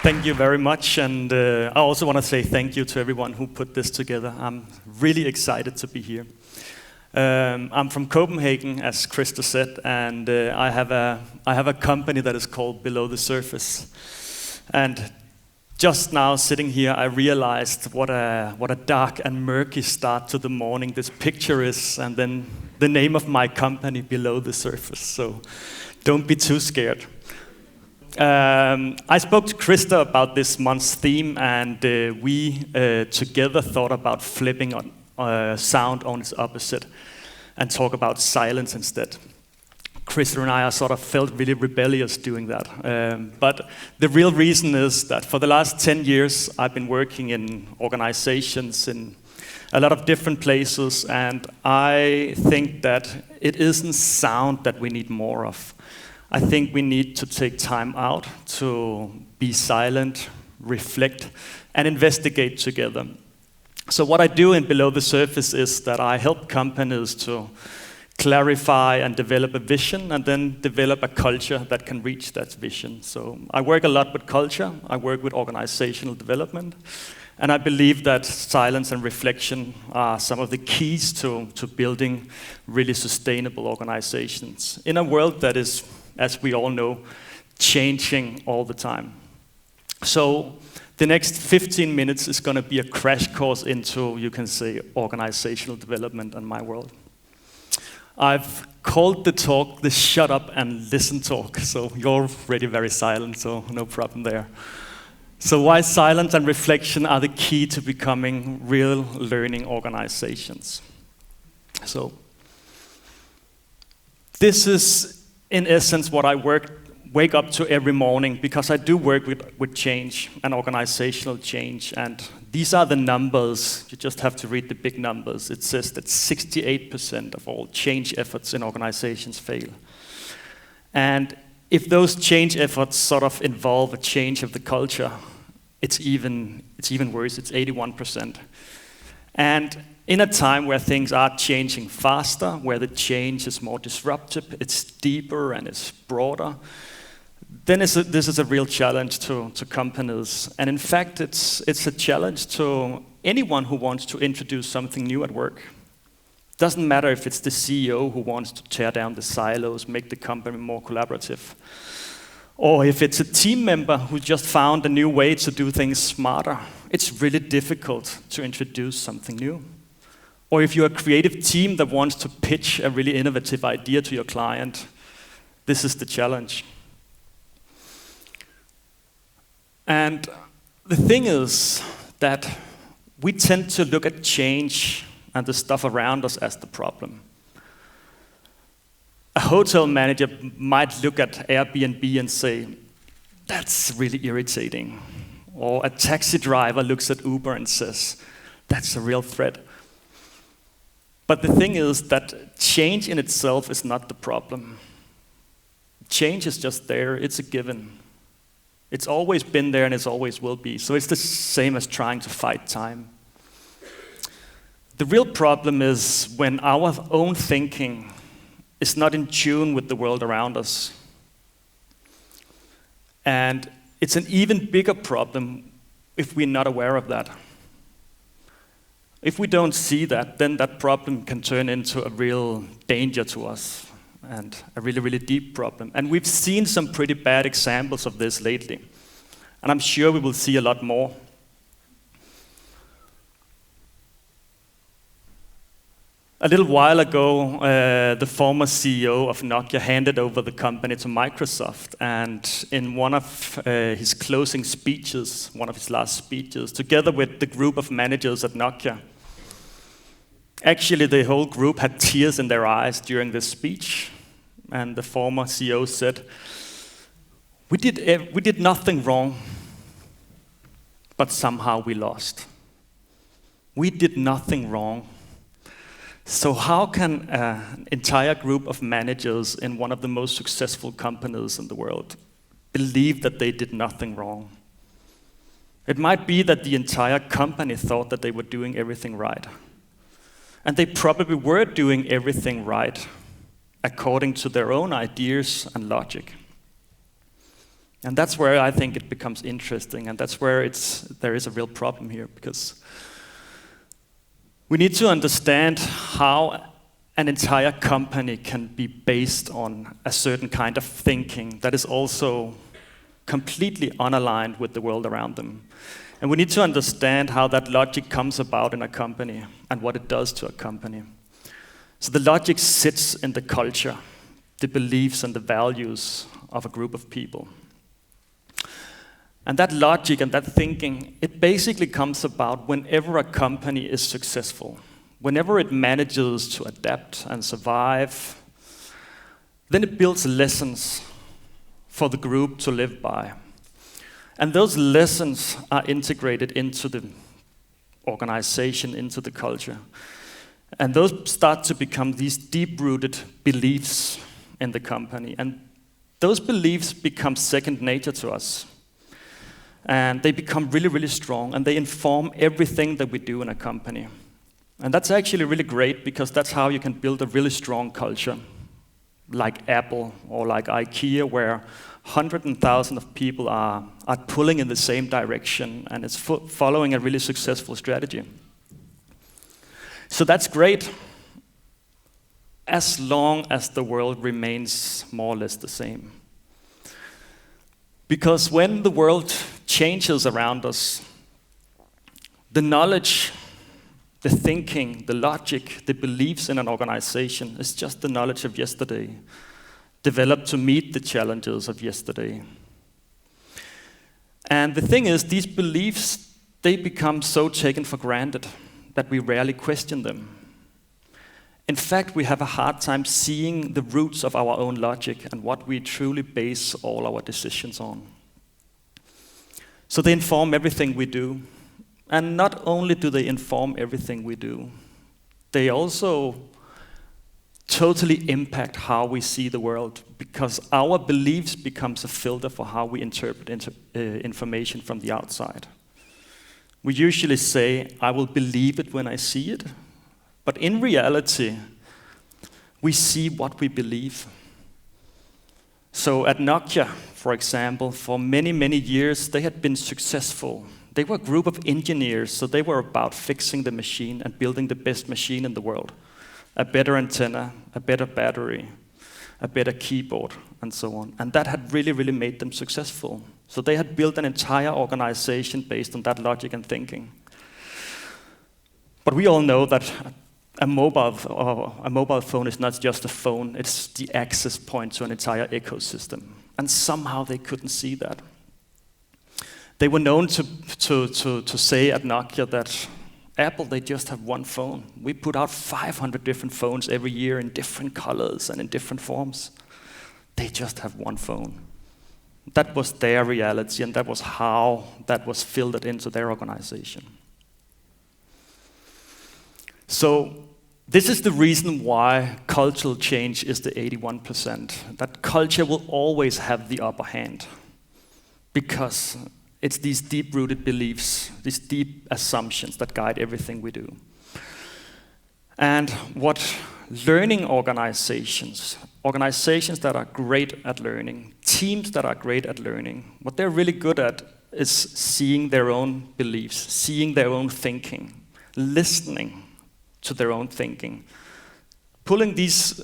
Thank you very much, and I also want to say thank you to everyone who put this together. I'm really excited to be here. I'm from Copenhagen, as Krista said, and I have a company that is called Below the Surface. And just now, sitting here, I realized what a dark and murky start to the morning this picture is, and then the name of my company, Below the Surface. So don't be too scared. I spoke to Krista about this month's theme, and we together thought about flipping on sound on its opposite and talk about silence instead. Krista and I sort of felt really rebellious doing that. But the real reason is that for the last 10 years, I've been working in organizations in a lot of different places, and I think that it isn't sound that we need more of. I think we need to take time out to be silent, reflect, and investigate together. So what I do in Below the Surface is that I help companies to clarify and develop a vision, and then develop a culture that can reach that vision. So I work a lot with culture, I work with organizational development, and I believe that silence and reflection are some of the keys to building really sustainable organizations in a world that is, as we all know, changing all the time. So the next 15 minutes is going to be a crash course into, you can say, organizational development in my world. I've called the talk the Shut Up and Listen talk, so you're already very silent, so no problem there. So why silence and reflection are the key to becoming real learning organizations. So this is, in essence, what I wake up to every morning, because I do work with change and organizational change, and these are the numbers. You just have to read the big numbers. It says that 68% of all change efforts in organizations fail. And if those change efforts sort of involve a change of the culture, it's even worse, it's 81%. And in a time where things are changing faster, where the change is more disruptive, it's deeper and it's broader, then this is a real challenge to companies. And in fact, it's a challenge to anyone who wants to introduce something new at work. Doesn't matter if it's the CEO who wants to tear down the silos, make the company more collaborative, or if it's a team member who just found a new way to do things smarter. It's really difficult to introduce something new. Or if you're a creative team that wants to pitch a really innovative idea to your client, this is the challenge. And the thing is that we tend to look at change and the stuff around us as the problem. A hotel manager might look at Airbnb and say, that's really irritating. Or a taxi driver looks at Uber and says, that's a real threat. But the thing is that change in itself is not the problem. Change is just there, it's a given. It's always been there and it always will be. So it's the same as trying to fight time. The real problem is when our own thinking is not in tune with the world around us. And it's an even bigger problem if we're not aware of that. If we don't see that, then that problem can turn into a real danger to us and a really, really deep problem. And we've seen some pretty bad examples of this lately. And I'm sure we will see a lot more. A little while ago, the former CEO of Nokia handed over the company to Microsoft, and in one of his closing speeches, one of his last speeches, together with the group of managers at Nokia, actually the whole group had tears in their eyes during this speech, and the former CEO said, we did nothing wrong, but somehow we lost. We did nothing wrong. So how can an entire group of managers in one of the most successful companies in the world believe that they did nothing wrong? It might be that the entire company thought that they were doing everything right. And they probably were doing everything right according to their own ideas and logic. And that's where I think it becomes interesting, and that's where there is a real problem here, because we need to understand how an entire company can be based on a certain kind of thinking that is also completely unaligned with the world around them. And we need to understand how that logic comes about in a company and what it does to a company. So the logic sits in the culture, the beliefs and the values of a group of people. And that logic and that thinking, it basically comes about whenever a company is successful, whenever it manages to adapt and survive, then it builds lessons for the group to live by. And those lessons are integrated into the organization, into the culture. And those start to become these deep-rooted beliefs in the company. And those beliefs become second nature to us. And they become really, really strong, and they inform everything that we do in a company. And that's actually really great, because that's how you can build a really strong culture, like Apple or like IKEA, where hundreds and thousands of people are pulling in the same direction, and it's following a really successful strategy. So that's great, as long as the world remains more or less the same. Because when the world changes around us, the knowledge, the thinking, the logic, the beliefs in an organization is just the knowledge of yesterday, developed to meet the challenges of yesterday. And the thing is, these beliefs, they become so taken for granted that we rarely question them. In fact, we have a hard time seeing the roots of our own logic and what we truly base all our decisions on. So they inform everything we do. And not only do they inform everything we do, they also totally impact how we see the world, because our beliefs becomes a filter for how we interpret information from the outside. We usually say, I will believe it when I see it. But in reality, we see what we believe. So at Nokia, for example, for many, many years, they had been successful. They were a group of engineers, so they were about fixing the machine and building the best machine in the world. A better antenna, a better battery, a better keyboard, and so on. And that had really, really made them successful. So they had built an entire organization based on that logic and thinking. But we all know that a mobile phone is not just a phone, it's the access point to an entire ecosystem. And somehow they couldn't see that. They were known to say at Nokia that Apple, they just have one phone. We put out 500 different phones every year in different colors and in different forms. They just have one phone. That was their reality, and that was how that was filtered into their organization. So this is the reason why cultural change is the 81%. That culture will always have the upper hand, because it's these deep-rooted beliefs, these deep assumptions that guide everything we do. And what learning organizations that are great at learning, teams that are great at learning, what they're really good at is seeing their own beliefs, seeing their own thinking, listening to their own thinking, pulling these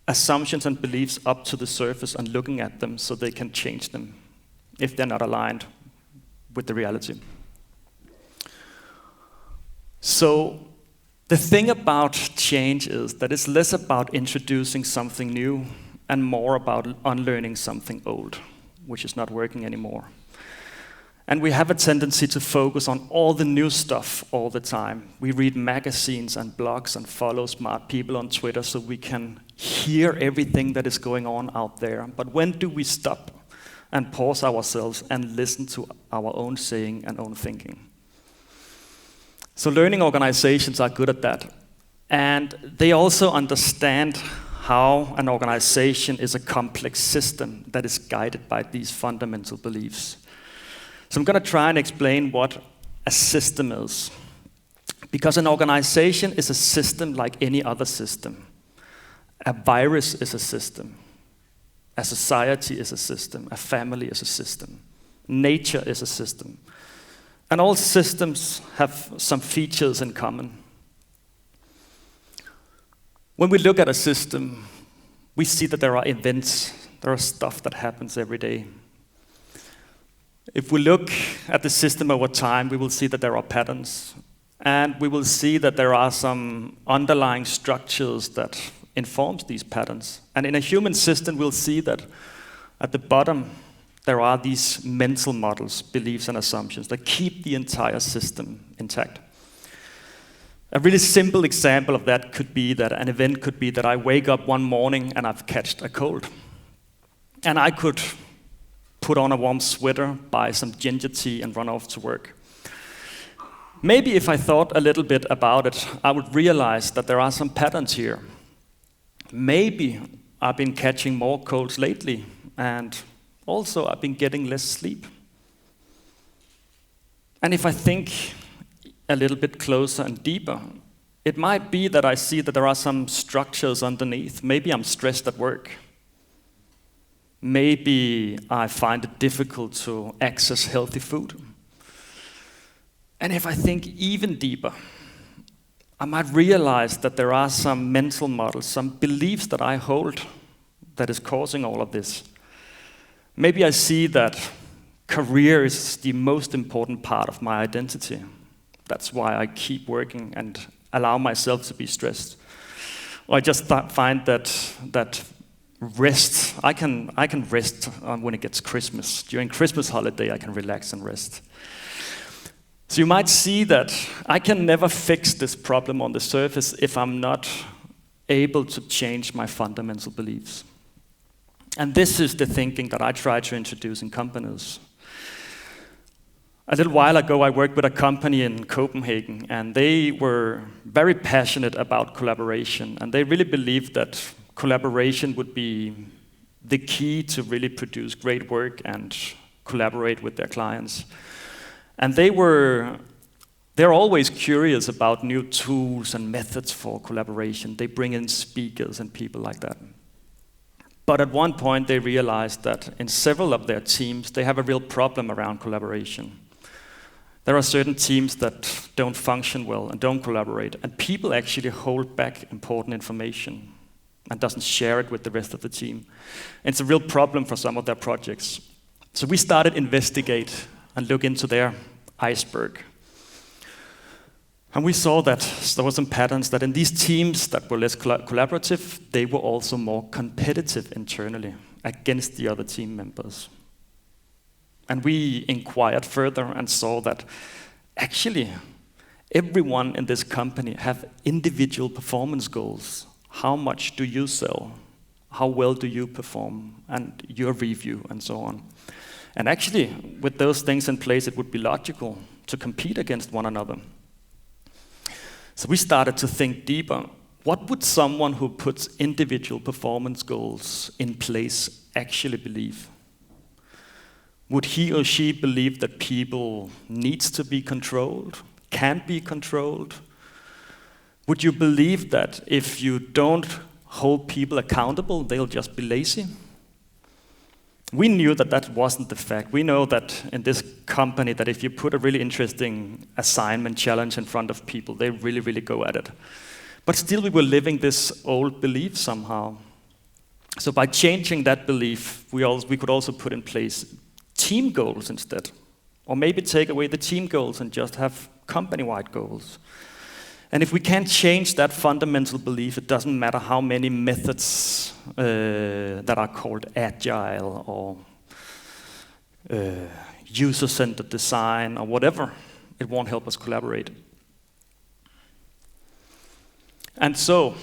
assumptions and beliefs up to the surface and looking at them so they can change them if they're not aligned with the reality. So the thing about change is that it's less about introducing something new and more about unlearning something old, which is not working anymore. And we have a tendency to focus on all the new stuff all the time. We read magazines and blogs and follow smart people on Twitter so we can hear everything that is going on out there. But when do we stop and pause ourselves and listen to our own saying and own thinking? So learning organizations are good at that. And they also understand how an organization is a complex system that is guided by these fundamental beliefs. So I'm going to try and explain what a system is. Because an organization is a system like any other system. A virus is a system. A society is a system. A family is a system. Nature is a system. And all systems have some features in common. When we look at a system, we see that there are events, there are stuff that happens every day. If we look at the system over time, we will see that there are patterns, and we will see that there are some underlying structures that informs these patterns. And in a human system, we'll see that at the bottom, there are these mental models, beliefs, and assumptions that keep the entire system intact. A really simple example of that could be that an event could be that I wake up one morning and I've catched a cold. And I could put on a warm sweater, buy some ginger tea, and run off to work. Maybe if I thought a little bit about it, I would realize that there are some patterns here. Maybe I've been catching more colds lately, and also I've been getting less sleep. And if I think a little bit closer and deeper, it might be that I see that there are some structures underneath. Maybe I'm stressed at work. Maybe I find it difficult to access healthy food. And if I think even deeper, I might realize that there are some mental models, some beliefs that I hold that is causing all of this. Maybe I see that career is the most important part of my identity. That's why I keep working and allow myself to be stressed. Or I just find that rest, I can rest when it gets Christmas. During Christmas holiday, I can relax and rest. So you might see that I can never fix this problem on the surface if I'm not able to change my fundamental beliefs. And this is the thinking that I try to introduce in companies. A little while ago, I worked with a company in Copenhagen, and they were very passionate about collaboration, and they really believed that collaboration would be the key to really produce great work and collaborate with their clients. And they're always curious about new tools and methods for collaboration. They bring in speakers and people like that. But at one point, they realized that in several of their teams, they have a real problem around collaboration. There are certain teams that don't function well and don't collaborate, and people actually hold back important information and doesn't share it with the rest of the team. And it's a real problem for some of their projects. So we started investigate and look into their iceberg. And we saw that there were some patterns that in these teams that were less collaborative, they were also more competitive internally against the other team members. And we inquired further and saw that actually everyone in this company have individual performance goals. How much do you sell? How well do you perform? And your review and so on. And actually, with those things in place, it would be logical to compete against one another. So we started to think deeper. What would someone who puts individual performance goals in place actually believe? Would he or she believe that people needs to be controlled, can't be controlled? Would you believe that if you don't hold people accountable, they'll just be lazy? We knew that that wasn't the fact. We know that in this company that if you put a really interesting assignment challenge in front of people, they really, really go at it. But still we were living this old belief somehow. So by changing that belief, we could also put in place team goals instead. Or maybe take away the team goals and just have company-wide goals. And if we can't change that fundamental belief, it doesn't matter how many methods that are called agile or user-centered design or whatever, it won't help us collaborate. And so,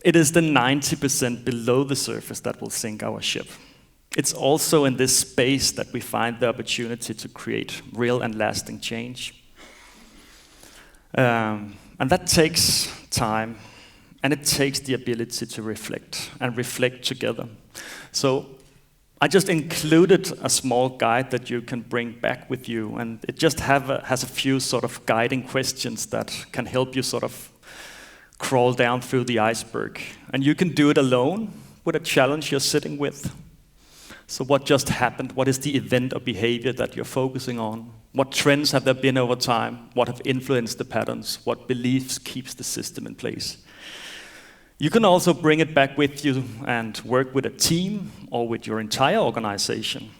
it is the 90% below the surface that will sink our ship. It's also in this space that we find the opportunity to create real and lasting change. And that takes time, and it takes the ability to reflect together. So I just included a small guide that you can bring back with you, and it just has a few sort of guiding questions that can help you sort of crawl down through the iceberg. And you can do it alone, with a challenge you're sitting with. So what just happened? What is the event or behavior that you're focusing on? What trends have there been over time? What have influenced the patterns? What beliefs keeps the system in place? You can also bring it back with you and work with a team or with your entire organization.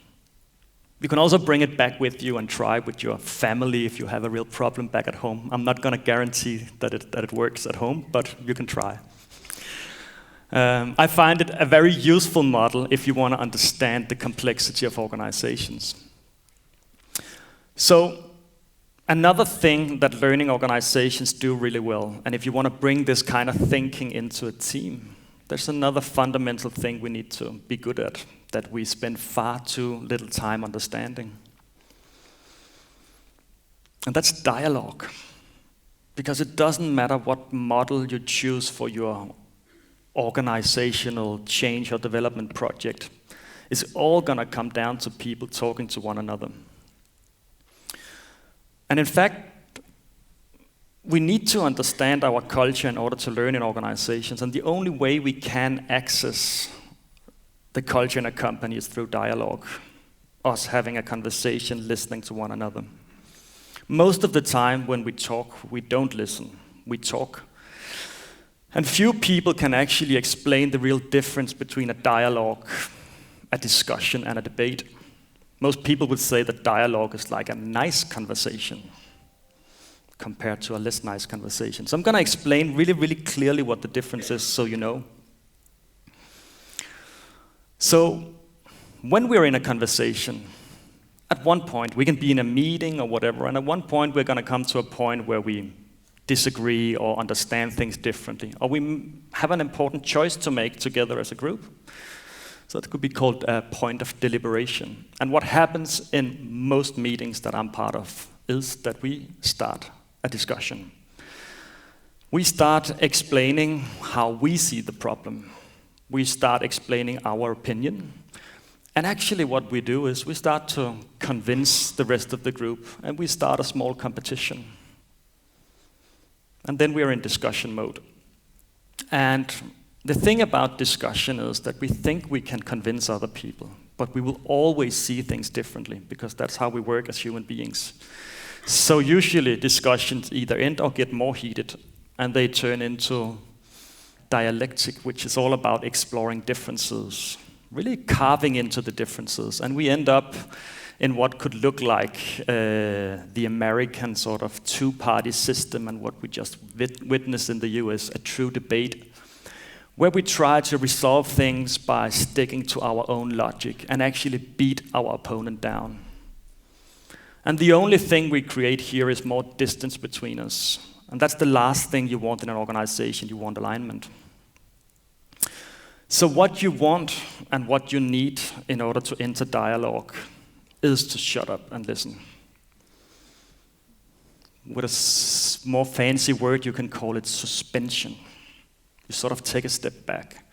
You can also bring it back with you and try with your family if you have a real problem back at home. I'm not going to guarantee that it works at home, but you can try. I find it a very useful model if you want to understand the complexity of organizations. So, another thing that learning organizations do really well, and if you want to bring this kind of thinking into a team, there's another fundamental thing we need to be good at, that we spend far too little time understanding. And that's dialogue. Because it doesn't matter what model you choose for your organizational change or development project. It's all going to come down to people talking to one another. And in fact, we need to understand our culture in order to learn in organizations. And the only way we can access the culture in a company is through dialogue, us having a conversation, listening to one another. Most of the time when we talk, we don't listen, we talk. And few people can actually explain the real difference between a dialogue, a discussion, and a debate. Most people would say that dialogue is like a nice conversation compared to a less nice conversation. So I'm going to explain really, really clearly what the difference is so you know. So when we're in a conversation, at one point, we can be in a meeting or whatever, and at one point we're going to come to a point where we disagree or understand things differently, or we have an important choice to make together as a group. So it could be called a point of deliberation. And what happens in most meetings that I'm part of is that we start a discussion. We start explaining how we see the problem. We start explaining our opinion. And actually what we do is we start to convince the rest of the group, and we start a small competition. And then we're in discussion mode. And the thing about discussion is that we think we can convince other people, but we will always see things differently, because that's how we work as human beings. So usually discussions either end or get more heated, and they turn into dialectic, which is all about exploring differences, really carving into the differences. And we end up in what could look like the American sort of two-party system, and what we just witnessed in the US, a true debate, where we try to resolve things by sticking to our own logic and actually beat our opponent down. And the only thing we create here is more distance between us. And that's the last thing you want in an organization. You want alignment. So what you want and what you need in order to enter dialogue is to shut up and listen. With a more fancy word, you can call it suspension. You sort of take a step back.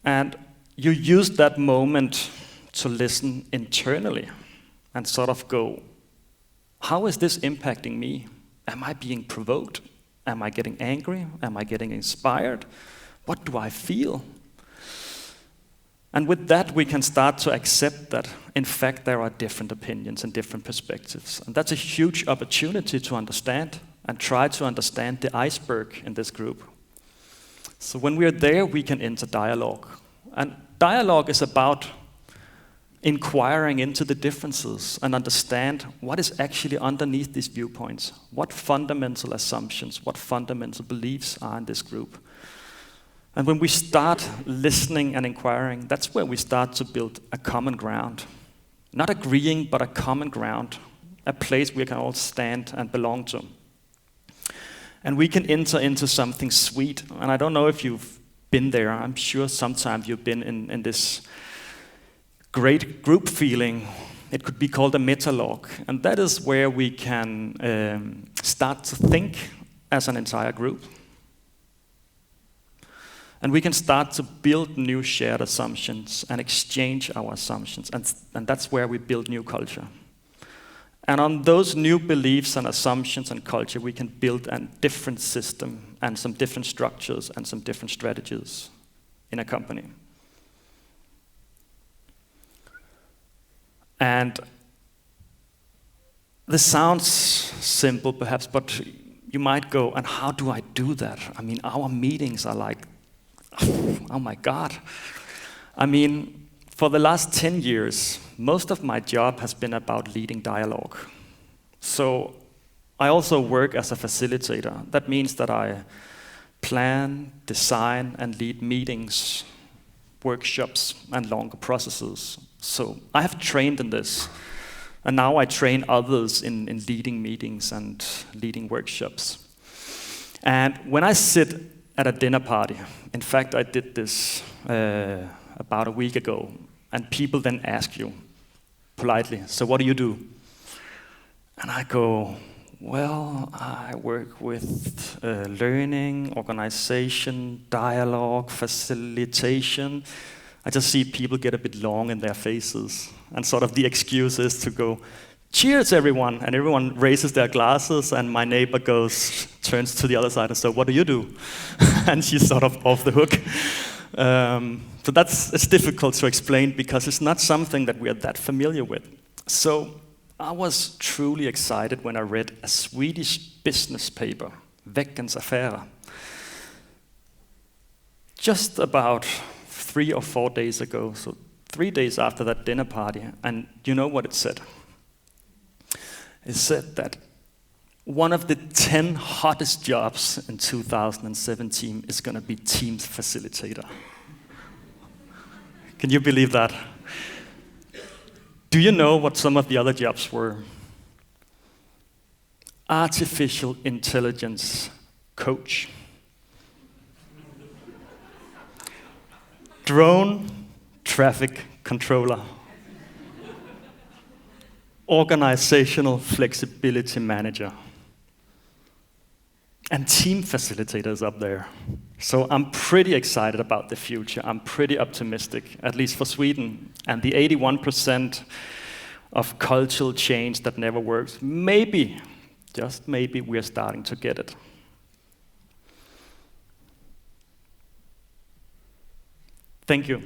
And you use that moment to listen internally and sort of go, how is this impacting me? Am I being provoked? Am I getting angry? Am I getting inspired? What do I feel? And with that, we can start to accept that, in fact, there are different opinions and different perspectives. And that's a huge opportunity to understand and try to understand the iceberg in this group. So when we're there, we can enter dialogue. And dialogue is about inquiring into the differences and understand what is actually underneath these viewpoints. What fundamental assumptions, what fundamental beliefs are in this group. And when we start listening and inquiring, that's where we start to build a common ground. Not agreeing, but a common ground. A place we can all stand and belong to. And we can enter into something sweet. And I don't know if you've been there. I'm sure sometimes you've been in this great group feeling. It could be called a meta-log. And that is where we can start to think as an entire group. And we can start to build new shared assumptions and exchange our assumptions. And that's where we build new culture. And on those new beliefs and assumptions and culture, we can build a different system and some different structures and some different strategies. in a company. And this sounds simple perhaps, but you might go, and how do I do that? I mean, our meetings are like, oh my God. I mean, for the last 10 years, most of my job has been about leading dialogue. So I also work as a facilitator. That means that I plan, design, and lead meetings, workshops, and longer processes. So I have trained in this. And now I train others in leading meetings and leading workshops. And when I sit at a dinner party, in fact, I did this about a week ago, and people then ask you politely, so what do you do? And I go, well, I work with learning, organization, dialogue, facilitation. I just see people get a bit long in their faces, and sort of the excuse is to go, cheers everyone, and everyone raises their glasses, and my neighbor turns to the other side and says, what do you do? And she's sort of off the hook. So it's difficult to explain because it's not something that we are that familiar with. So I was truly excited when I read a Swedish business paper, Veckans Affärer, just about 3 or 4 days ago, so 3 days after that dinner party, and you know what it said? It said that one of the 10 hottest jobs in 2017 is going to be Teams facilitator. Can you believe that? Do you know what some of the other jobs were? Artificial intelligence coach. Drone traffic controller. Organizational flexibility manager. And team facilitators up there. So I'm pretty excited about the future. I'm pretty optimistic, at least for Sweden. And the 81% of cultural change that never works, maybe, just maybe, we're starting to get it. Thank you.